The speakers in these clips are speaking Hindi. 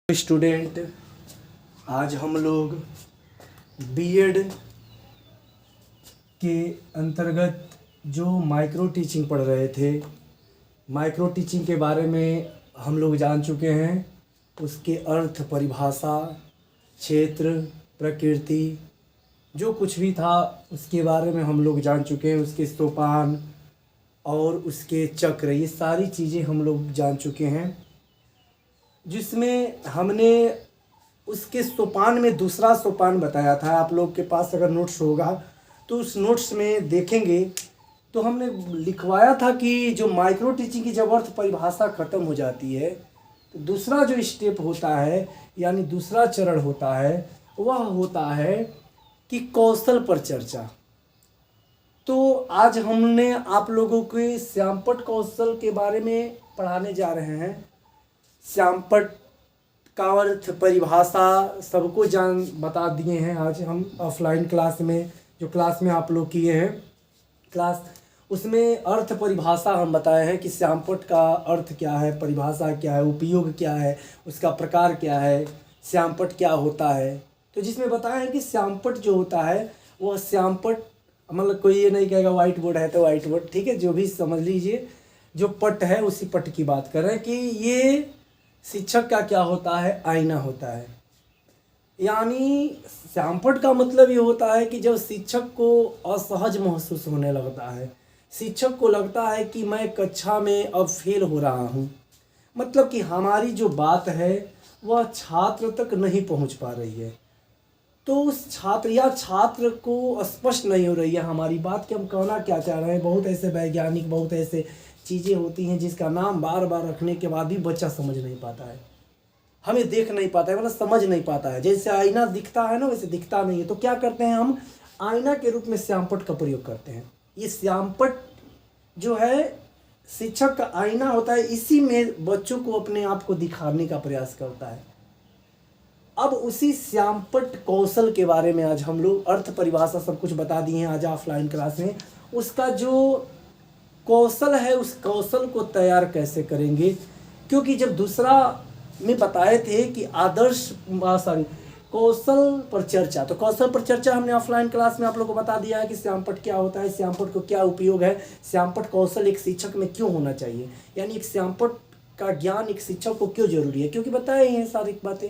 स्टूडेंट, आज हम लोग बीएड के अंतर्गत जो माइक्रो टीचिंग पढ़ रहे थे, माइक्रो टीचिंग के बारे में हम लोग जान चुके हैं। उसके अर्थ, परिभाषा, क्षेत्र, प्रकृति, जो कुछ भी था उसके बारे में हम लोग जान चुके हैं। उसके सोपान और उसके चक्र, ये सारी चीज़ें हम लोग जान चुके हैं। जिसमें हमने उसके सोपान में दूसरा सोपान बताया था। आप लोग के पास अगर नोट्स होगा तो उस नोट्स में देखेंगे तो हमने लिखवाया था कि जो माइक्रो टीचिंग की जब अर्थ परिभाषा ख़त्म हो जाती है तो दूसरा जो स्टेप होता है, यानी दूसरा चरण होता है, वह होता है कि कौशल पर चर्चा। तो आज हमने आप लोगों के श्यामपट्ट कौशल के बारे में पढ़ाने जा रहे हैं। श्यामपट्ट का अर्थ, परिभाषा सबको बता दिए हैं। आज हम ऑफलाइन क्लास में, जो क्लास में आप लोग किए हैं क्लास, उसमें अर्थ परिभाषा हम बताए हैं कि श्यामपट्ट का अर्थ क्या है, परिभाषा क्या है, उपयोग क्या है, उसका प्रकार क्या है, श्यामपट्ट क्या होता है। तो जिसमें बताया है कि श्यामपट्ट जो होता है वह श्यामपट्ट, मतलब कोई ये नहीं कहेगा वाइट बोर्ड है तो वाइट बोर्ड, ठीक है, जो भी समझ लीजिए, जो पट्ट है उसी पट्ट की बात कर रहे हैं कि ये शिक्षक का क्या होता है, आईना होता है। यानी श्यामपट्ट का मतलब ये होता है कि जब शिक्षक को असहज महसूस होने लगता है, शिक्षक को लगता है कि मैं कक्षा में अब फेल हो रहा हूँ, मतलब कि हमारी जो बात है वह छात्र तक नहीं पहुँच पा रही है, तो उस छात्र या छात्र को स्पष्ट नहीं हो रही है हमारी बात कि हम कहना क्या चाह रहे हैं। बहुत ऐसे वैज्ञानिक, बहुत ऐसे चीज़ें होती हैं जिसका नाम बार बार रखने के बाद भी बच्चा समझ नहीं पाता है, हमें देख नहीं पाता है, मतलब समझ नहीं पाता है। जैसे आईना दिखता है ना, वैसे दिखता नहीं है। तो क्या करते हैं, हम आईना के रूप में श्यामपट्ट का प्रयोग करते हैं। ये श्यामपट्ट जो है शिक्षक का आईना होता है, इसी में बच्चों को अपने आप को दिखाने का प्रयास करता है। अब उसी श्यामपट्ट कौशल के बारे में आज हम लोग अर्थ, परिभाषा सब कुछ बता दिए हैं आज ऑफलाइन क्लास में। उसका जो कौशल है उस कौशल को तैयार कैसे करेंगे, क्योंकि जब दूसरा में बताए थे कि कौशल पर चर्चा, तो कौशल पर चर्चा हमने ऑफलाइन क्लास में आप लोगों को बता दिया है कि श्यामपट्ट क्या होता है, श्यामपट्ट को क्या उपयोग है, श्यामपट्ट कौशल एक शिक्षक में क्यों होना चाहिए, यानी एक श्यामपट्ट का ज्ञान एक शिक्षक को क्यों जरूरी है, क्योंकि बताए हैं सारी बातें।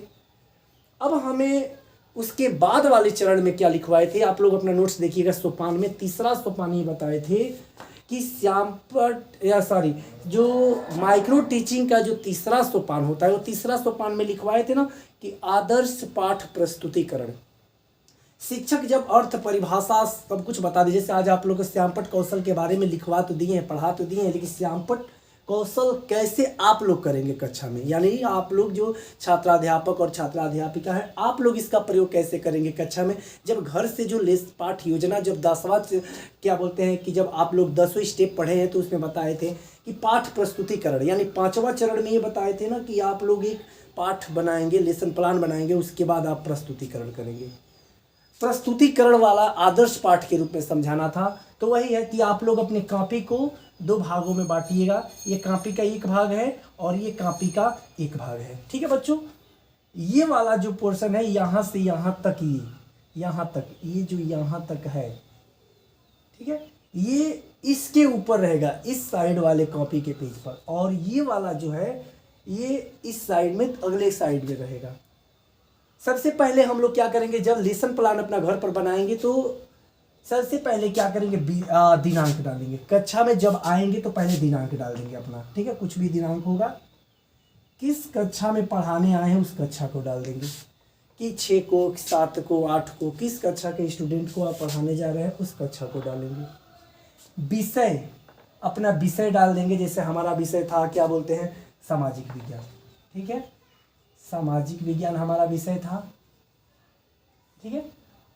अब हमें उसके बाद वाले चरण में क्या लिखवाए थे, आप लोग अपना नोट्स देखिएगा। सोपान में तीसरा सोपान ये बताए थे कि श्यामपट्ट जो माइक्रो टीचिंग का जो तीसरा सोपान होता है, वो तीसरा सोपान में लिखवाए थे ना कि आदर्श पाठ प्रस्तुतिकरण। शिक्षक जब अर्थ, परिभाषा सब कुछ बता दीजिए, जैसे आज आप लोग को श्यामपट्ट कौशल के बारे में लिखवा तो दिए हैं, पढ़ा तो दिए हैं, लेकिन श्यामपट्ट कौशल कैसे आप लोग करेंगे कक्षा में, यानी आप लोग जो छात्राध्यापक और छात्राध्यापिका है, आप लोग इसका प्रयोग कैसे करेंगे कक्षा में। जब घर से जो पाठ योजना, जब 10वां क्या बोलते हैं कि जब आप लोग 10वें स्टेप पढ़े हैं तो उसमें बताए थे कि पाठ प्रस्तुतिकरण, यानी 5वां चरण में ये बताए थे ना कि आप लोग एक पाठ बनाएंगे, लेसन प्लान बनाएंगे, उसके बाद आप प्रस्तुतिकरण करेंगे। प्रस्तुतिकरण वाला आदर्श पाठ के रूप में समझाना था। तो वही है कि आप लोग अपनी कॉपी को 2 भागों में बांटिएगा। ये कॉपी का एक भाग है और ये कॉपी का एक भाग है, ठीक है बच्चों। ये वाला जो पोर्शन है, यहाँ से यहाँ तक, यहाँ तक, ये जो यहाँ तक है, ठीक है, ये इसके ऊपर रहेगा, इस साइड वाले कॉपी के पेज पर, और ये वाला जो है ये इस साइड में, अगले साइड में रहेगा। सबसे पहले हम लोग क्या करेंगे, जब लेसन प्लान अपना घर पर बनाएंगे तो सबसे पहले क्या करेंगे, दिनांक डालेंगे। कक्षा में जब आएंगे तो पहले दिनांक डाल देंगे अपना, ठीक है, कुछ भी दिनांक होगा, किस कक्षा में पढ़ाने आए हैं उस कक्षा को डाल देंगे, कि 6 को, 7 को, 8 को, किस कक्षा के स्टूडेंट को आप पढ़ाने जा रहे हैं उस कक्षा को डालेंगे। विषय, अपना विषय डाल देंगे। जैसे हमारा विषय था, क्या बोलते हैं, सामाजिक विज्ञान, ठीक है, सामाजिक विज्ञान हमारा विषय था, ठीक है।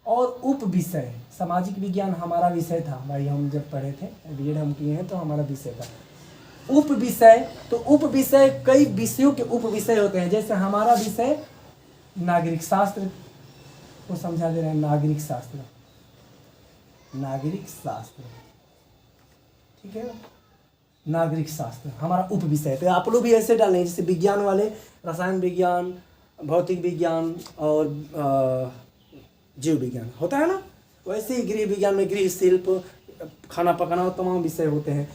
और उप विषय, सामाजिक विज्ञान हमारा विषय था भाई, हम जब पढ़े थे, बीएड हम किए हैं तो हमारा विषय था उप विषय। तो उप विषय, कई विषयों के उप विषय होते हैं। जैसे हमारा विषय नागरिक शास्त्र को समझा दे रहे हैं, नागरिक शास्त्र, नागरिक शास्त्र, ठीक है, नागरिक शास्त्र हमारा उप विषय। तो आप लोग भी ऐसे डालें, जैसे विज्ञान वाले रसायन विज्ञान, भौतिक विज्ञान और जीव विज्ञान होता है ना, वैसे ही गृह विज्ञान में गृह शिल्प, खाना पकाना और तमाम विषय होते हैं।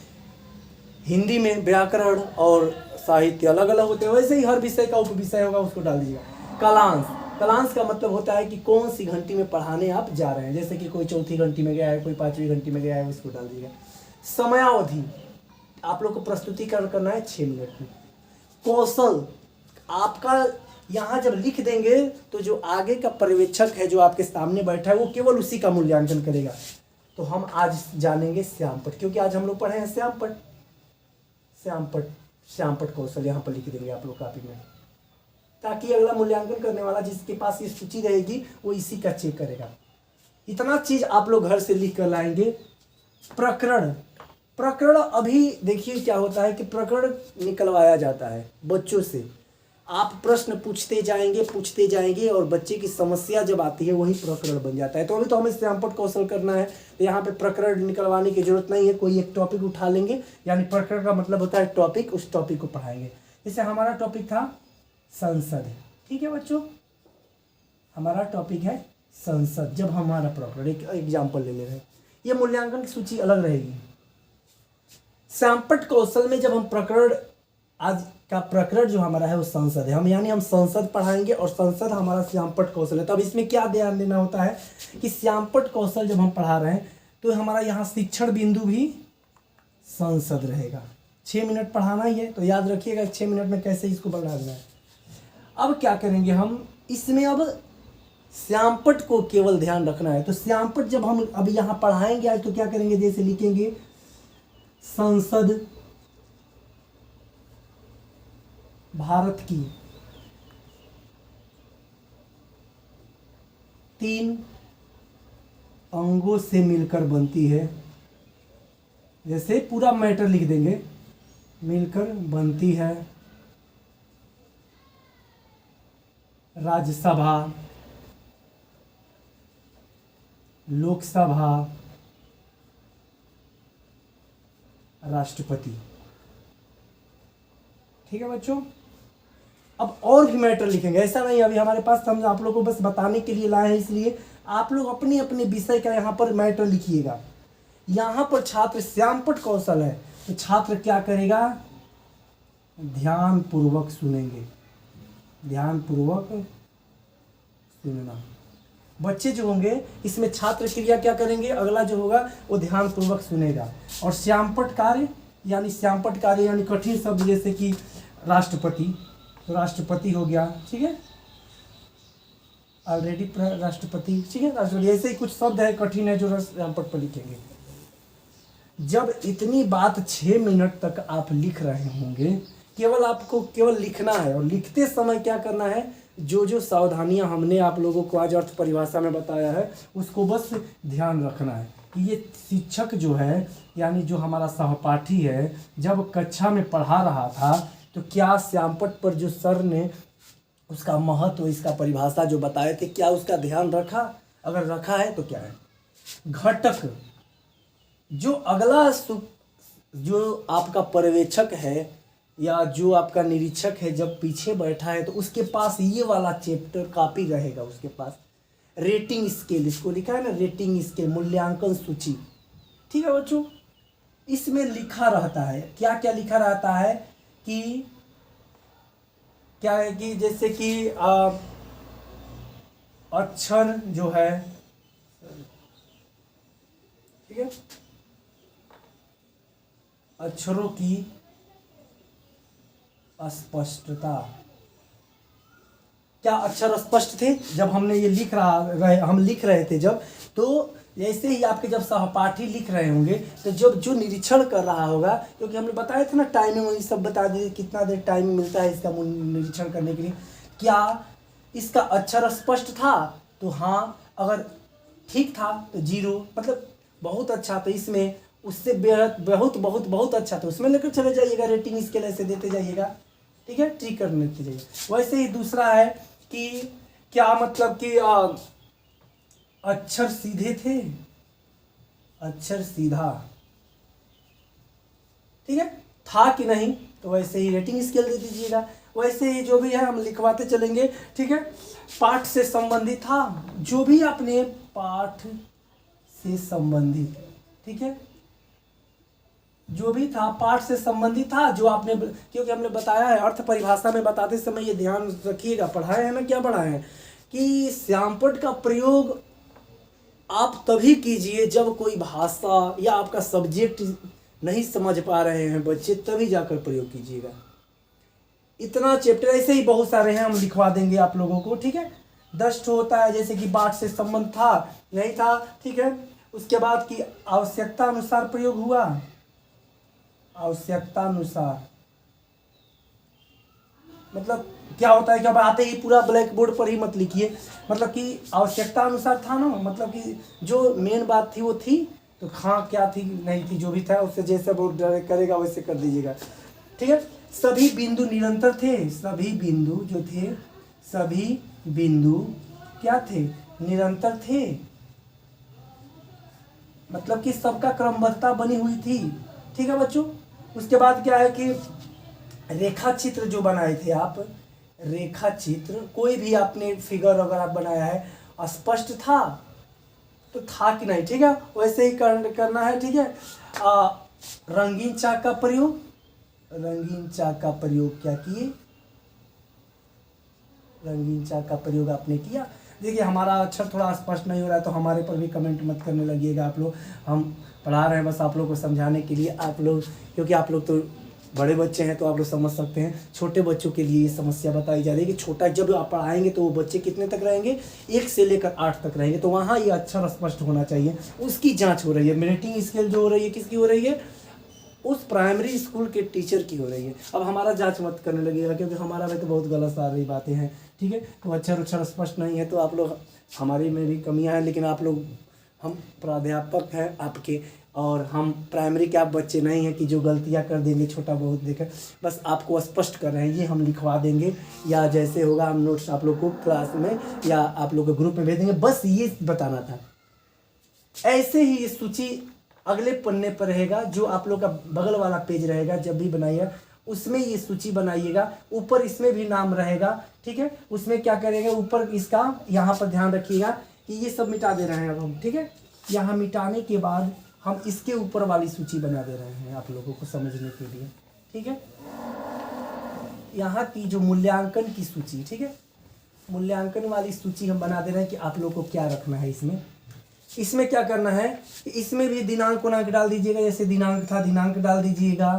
हिंदी में व्याकरण और साहित्य अलग अलग होते हैं, वैसे ही हर विषय का उपविषय होगा उसको डाल दीजिएगा। कालांश, कालांश का मतलब होता है कि कौन सी घंटी में पढ़ाने आप जा रहे हैं, जैसे कि कोई चौथी घंटी में गया है, कोई पाँचवीं घंटी में गया है, उसको डाल दीजिएगा। समयावधि, आप लोग को प्रस्तुतिकरण करना है 6 मिनट में। कौशल, आपका यहाँ जब लिख देंगे तो जो आगे का पर्यवेक्षक है जो आपके सामने बैठा है वो केवल उसी का मूल्यांकन करेगा। तो हम आज जानेंगे श्यामपट्ट, क्योंकि आज हम लोग पढ़े हैं श्यामपट्ट। श्यामपट्ट कौशल यहाँ पर लिख देंगे आप लोग कापी में, ताकि अगला मूल्यांकन करने वाला जिसके पास ये सूची रहेगी वो इसी का चेक करेगा। इतना चीज आप लोग घर से लिख कर लाएंगे। प्रकरण, प्रकरण अभी देखिए क्या होता है कि प्रकरण निकलवाया जाता है बच्चों से। आप प्रश्न पूछते जाएंगे और बच्चे की समस्या जब आती है वही प्रकरण बन जाता है। तो अभी तो हमें श्यामपट्ट कौशल करना है, तो यहाँ पे प्रकरण निकलवाने की जरूरत नहीं है। कोई एक टॉपिक उठा लेंगे, यानी प्रकरण का मतलब होता है टॉपिक, उस टॉपिक को पढ़ाएंगे। जैसे हमारा टॉपिक था संसद, ठीक है बच्चों, हमारा टॉपिक है संसद। जब हमारा प्रकरण, एक एग्जाम्पल ले ले रहे हैं, ये मूल्यांकन की सूची अलग रहेगी। श्यामपट्ट कौशल में जब हम प्रकरण, आज का प्रकरण जो हमारा है वो संसद है, हम संसद पढ़ाएंगे और संसद हमारा श्यामपट्ट कौशल है। तब इसमें क्या ध्यान देना होता है कि श्यामपट्ट कौशल जब हम पढ़ा रहे हैं तो हमारा यहाँ शिक्षण बिंदु भी संसद रहेगा। 6 मिनट पढ़ाना ही है, तो याद रखिएगा 6 मिनट में कैसे इसको बनाना है। अब क्या करेंगे हम इसमें, अब श्यामपट्ट को केवल ध्यान रखना है। तो श्यामपट्ट जब हम अभी यहाँ पढ़ाएंगे आज, तो क्या करेंगे, जैसे लिखेंगे संसद भारत की 3 अंगों से मिलकर बनती है। जैसे पूरा मैटर लिख देंगे, मिलकर बनती है राज्यसभा, लोकसभा, राष्ट्रपति। ठीक है बच्चों, अब और भी मैटर लिखेंगे, ऐसा नहीं अभी हमारे पास, हम आप लोगों को बस बताने के लिए लाए हैं, इसलिए आप लोग अपने अपने विषय का यहाँ पर मैटर लिखिएगा। यहाँ पर छात्र श्यामपट्ट कौशल है तो छात्र क्या करेगा, ध्यान पूर्वक सुनेंगे, ध्यान पूर्वक सुनना। बच्चे जो होंगे इसमें छात्र क्रिया क्या करेंगे, अगला जो होगा वो ध्यान पूर्वक सुनेगा। और श्यामपट्ट कार्य यानी कठिन शब्द, जैसे कि राष्ट्रपति, तो राष्ट्रपति हो गया, ठीक है, ऑलरेडी राष्ट्रपति, ठीक है, राष्ट्रपति। ऐसे ही कुछ शब्द है कठिन है जो श्यामपट्ट पर लिखेंगे। जब इतनी बात 6 मिनट तक आप लिख रहे होंगे, केवल आपको केवल लिखना है, और लिखते समय क्या करना है, जो जो सावधानियां हमने आप लोगों को आज अर्थ परिभाषा में बताया है उसको बस ध्यान रखना है कि ये शिक्षक जो है, यानी जो हमारा सहपाठी है, जब कक्षा में पढ़ा रहा था तो क्या श्यामपट्ट पर जो सर ने उसका महत्व, इसका परिभाषा जो बताए थे, क्या उसका ध्यान रखा? अगर रखा है तो क्या है घटक, जो अगला जो आपका पर्यवेक्षक है या जो आपका निरीक्षक है जब पीछे बैठा है तो उसके पास ये वाला चैप्टर कॉपी रहेगा, उसके पास रेटिंग स्केल, इसको लिखा है ना रेटिंग स्केल, मूल्यांकन सूची। ठीक है बच्चों, इसमें लिखा रहता है, क्या क्या लिखा रहता है कि क्या है कि जैसे कि अक्षर जो है, ठीक है, अक्षरों की स्पष्टता, क्या अक्षर स्पष्ट थे जब हमने ये हम लिख रहे थे जब, तो जैसे ही आपके जब सहपाठी लिख रहे होंगे तो जब जो निरीक्षण कर रहा होगा, क्योंकि हमने बताया था ना टाइमिंग, वही सब बता दीजिए कितना देर टाइम मिलता है इसका निरीक्षण करने के लिए। क्या इसका अक्षर स्पष्ट था तो हाँ, अगर ठीक था तो 0, मतलब बहुत अच्छा, तो इसमें उससे बहुत बहुत बहुत अच्छा था उसमें लेकर चले जाइएगा, रेटिंग स्केल ऐसे देते जाइएगा, ठीक है, ठीक करने के लिए। वैसे ही दूसरा है कि क्या मतलब कि अक्षर सीधे थे, अक्षर सीधा, ठीक है, था कि नहीं, तो वैसे ही रेटिंग स्केल दे दीजिएगा। वैसे ही जो भी है हम लिखवाते चलेंगे, ठीक है। पाठ से संबंधित था, जो भी आपने पाठ से संबंधित, ठीक है, जो भी था पाठ से संबंधित था, जो आपने, क्योंकि हमने बताया है अर्थ परिभाषा में बताते समय ये ध्यान रखिएगा, पढ़ाए हैं ना, क्या पढ़ाए हैं कि श्यामपट्ट का प्रयोग आप तभी कीजिए जब कोई भाषा या आपका सब्जेक्ट नहीं समझ पा रहे हैं बच्चे, तभी जाकर प्रयोग कीजिएगा। इतना चैप्टर ऐसे ही बहुत सारे हैं, हम लिखवा देंगे आप लोगों को, ठीक है। 10 होता है, जैसे कि पाठ से संबंध था, नहीं था, ठीक है। उसके बाद की आवश्यकता अनुसार प्रयोग हुआ, आवश्यकता अनुसार मतलब क्या होता है, कि अब आते ही पूरा ब्लैक बोर्ड पर ही मत लिखिए, मतलब कि आवश्यकता अनुसार था ना, मतलब कि जो मेन बात थी वो थी, तो हाँ क्या थी नहीं थी, जो भी था उससे जैसे बोर्ड करेगा वैसे कर दीजिएगा, ठीक है। सभी बिंदु निरंतर थे, सभी बिंदु जो थे, सभी बिंदु क्या थे, निरंतर थे, मतलब कि सबका क्रमबद्धता बनी हुई थी, ठीक है बच्चों। उसके बाद क्या है कि रेखा चित्र जो बनाए थे आप, रेखा चित्र कोई भी आपने फिगर अगर आप बनाया है, स्पष्ट था तो था कि नहीं, ठीक है, वैसे ही करना है, ठीक है। रंगीन चाक का प्रयोग, रंगीन चाक का प्रयोग क्या किए, रंगीन चाक का प्रयोग आपने किया। देखिए हमारा अक्षर थोड़ा स्पष्ट नहीं हो रहा है तो हमारे पर भी कमेंट मत करने लगिएगा आप लोग, हम पढ़ा रहे हैं बस आप लोग को समझाने के लिए, आप लोग क्योंकि आप लोग तो बड़े बच्चे हैं तो आप लोग समझ सकते हैं, छोटे बच्चों के लिए ये समस्या बताई जा रही है कि छोटा जब आप पढ़ाएंगे तो वो बच्चे कितने तक रहेंगे, 1 से लेकर 8 तक रहेंगे, तो वहाँ ये अक्षर स्पष्ट होना चाहिए, उसकी जाँच हो रही है। रेटिंग स्केल जो हो रही है किसकी हो रही है, उस प्राइमरी स्कूल के टीचर की हो रही है। अब हमारा जांच मत करने लगेगा क्योंकि हमारा में तो बहुत गलत सारी बातें हैं, ठीक है। तो अक्षर स्पष्ट नहीं है तो आप लोग, हमारी में भी कमियां हैं, लेकिन आप लोग, हम प्राध्यापक हैं आपके, और हम प्राइमरी के आप बच्चे नहीं हैं कि जो गलतियां कर देंगे छोटा बहुत देकर, बस आपको स्पष्ट कर रहे हैं, ये हम लिखवा देंगे या जैसे होगा हम नोट्स आप लोग को क्लास में या आप लोग के ग्रुप में भेज देंगे, बस ये बताना था। ऐसे ही ये सूची अगले पन्ने पर रहेगा, जो आप लोग का बगल वाला पेज रहेगा, जब भी बनाइएगा उसमें ये सूची बनाइएगा, ऊपर इसमें भी नाम रहेगा, ठीक है। उसमें क्या करेंगे, ऊपर इसका यहाँ पर ध्यान रखिएगा कि ये सब मिटा दे रहे हैं अब हम, ठीक है। यहाँ मिटाने के बाद हम इसके ऊपर वाली सूची बना दे रहे हैं आप लोगों को समझने के लिए, ठीक है। यहाँ की जो मूल्यांकन की सूची, ठीक है, मूल्यांकन वाली सूची हम बना दे रहे हैं कि आप लोग को क्या रखना है इसमें। इसमें क्या करना है, इसमें भी दिनांक उनांक डाल दीजिएगा, जैसे दिनांक था दिनांक डाल दीजिएगा,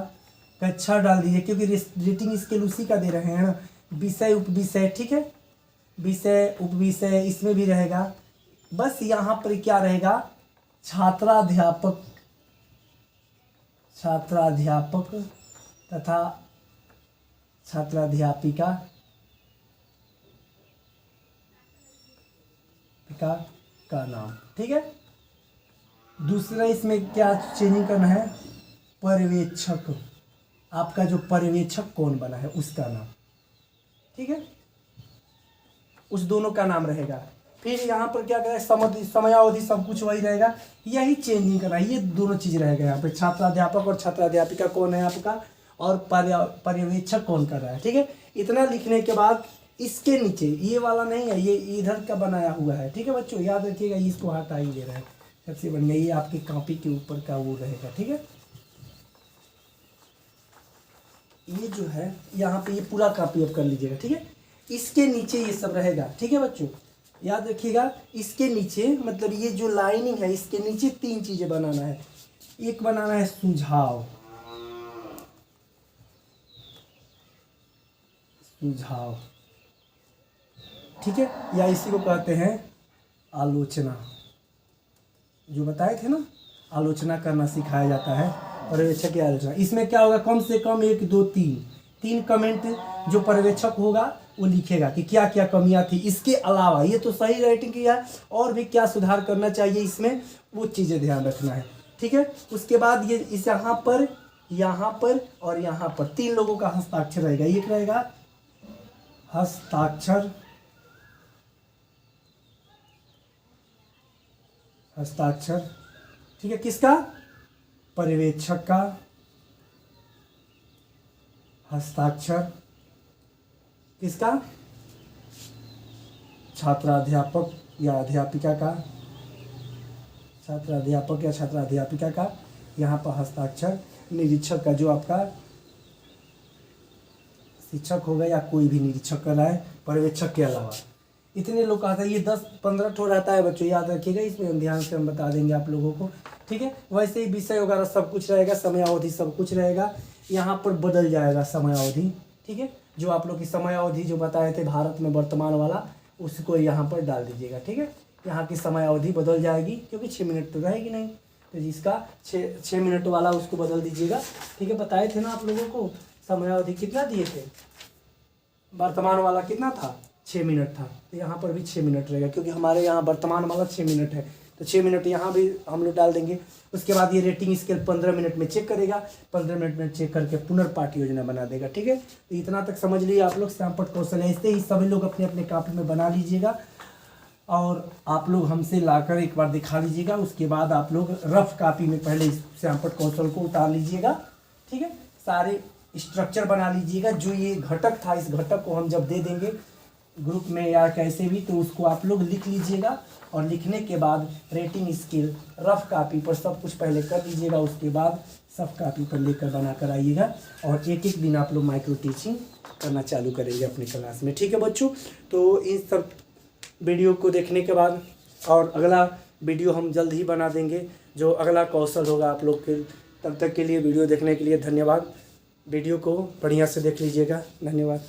कक्षा डाल दीजिए क्योंकि रेटिंग स्केल उसी का दे रहे हैं ना, विषय उपविषय, ठीक है, विषय उपविषय इसमें भी रहेगा। बस यहाँ पर क्या रहेगा, छात्राध्यापक, छात्राध्यापक तथा छात्राध्यापिका का नाम, ठीक है। दूसरा इसमें क्या चेंजिंग करना है, पर्यवेक्षक, आपका जो पर्यवेक्षक कौन बना है उसका नाम, ठीक है, उस दोनों का नाम रहेगा। फिर यहाँ पर क्या करें, समयावधि सब कुछ वही रहेगा, यही चेंजिंग करना है, ये दोनों चीज़ रहेगा यहाँ पे, छात्राध्यापक और छात्राध्यापिका कौन है आपका, और पर्यवेक्षक कौन कर रहा है, ठीक है। इतना लिखने के बाद इसके नीचे ये वाला नहीं है, ये इधर का बनाया हुआ है, ठीक है बच्चों, याद रखिएगा, इसको हटा ही दे रहा है, सबसे बढ़िया ये आपकी कॉपी के ऊपर का वो रहेगा, ठीक है। ये जो है यहाँ पे ये पूरा कॉपी अब कर लीजिएगा, ठीक है। इसके नीचे ये सब रहेगा, ठीक है बच्चों, याद रखिएगा। इसके नीचे मतलब ये जो लाइनिंग है इसके नीचे 3 चीजें बनाना है, एक बनाना है सुझाव, सुझाव, ठीक है, या इसी को कहते हैं आलोचना, जो बताए थे ना, आलोचना करना सिखाया जाता है, पर्यवेक्षक की आलोचना। इसमें क्या होगा, कम से कम 1 2 3 कमेंट जो पर्यवेक्षक होगा वो लिखेगा कि क्या क्या कमियां थी, इसके अलावा ये तो सही राइटिंग किया है और भी क्या सुधार करना चाहिए इसमें, वो चीज़ें ध्यान रखना है, ठीक है। उसके बाद ये इस यहाँ पर और यहाँ पर 3 लोगों का हस्ताक्षर रहेगा, एक रहेगा हस्ताक्षर, हस्ताक्षर, ठीक है, किसका, पर्यवेक्षक का हस्ताक्षर, किसका? छात्राध्यापक या अध्यापिका का, छात्राध्यापक या छात्राध्यापिका का यहाँ पर हस्ताक्षर। निरीक्षक का जो आपका शिक्षक होगा या कोई भी निरीक्षक कर रहा है पर्यवेक्षक के अलावा। इतने लोग का था, ये 10-15 ठो रहता है बच्चों, याद रखिएगा। इसमें हम ध्यान से हम बता देंगे आप लोगों को, ठीक है। वैसे ही विषय वगैरह सब कुछ रहेगा, समय अवधि सब कुछ रहेगा। यहाँ पर बदल जाएगा समय अवधि, ठीक है। जो आप लोग की समय अवधि जो बताए थे भारत में वर्तमान वाला, उसको यहाँ पर डाल दीजिएगा, ठीक है। यहाँ की समय अवधि बदल जाएगी क्योंकि 6 मिनट तो रहेगी नहीं, तो जिसका 6 मिनट वाला उसको बदल दीजिएगा, ठीक है। बताए थे ना आप लोगों को समय अवधि कितना दिए थे, वर्तमान वाला कितना था, 6 मिनट था, तो यहाँ पर भी 6 मिनट रहेगा क्योंकि हमारे यहाँ वर्तमान वाला 6 मिनट है, तो 6 मिनट यहाँ भी हम लोग डाल देंगे। उसके बाद ये रेटिंग स्केल 15 मिनट में चेक करेगा, 15 मिनट में चेक करके पुनर्पाठ योजना बना देगा, ठीक है। तो इतना तक समझ लीजिए आप लोग श्यामपट्ट कौशल है। ऐसे ही सभी लोग अपने अपने कॉपी में बना लीजिएगा और आप लोग हमसे लाकर एक बार दिखा लीजिएगा। उसके बाद आप लोग रफ कॉपी में पहले इस श्यामपट्ट कौशल को उतार लीजिएगा, ठीक है। सारे स्ट्रक्चर बना लीजिएगा। जो ये घटक था, इस घटक को हम जब दे देंगे ग्रुप में या कैसे भी, तो उसको आप लोग लिख लीजिएगा और लिखने के बाद रेटिंग स्केल रफ कॉपी पर सब कुछ पहले कर लीजिएगा। उसके बाद सब कॉपी पर लेकर बना कर आइएगा और एक एक दिन आप लोग माइक्रो टीचिंग करना चालू करेंगे अपने क्लास में, ठीक है बच्चों। तो इन सब वीडियो को देखने के बाद और अगला वीडियो हम जल्द ही बना देंगे जो अगला कौशल होगा आप लोग के। तब तक के लिए वीडियो देखने के लिए धन्यवाद। वीडियो को बढ़िया से देख लीजिएगा, धन्यवाद।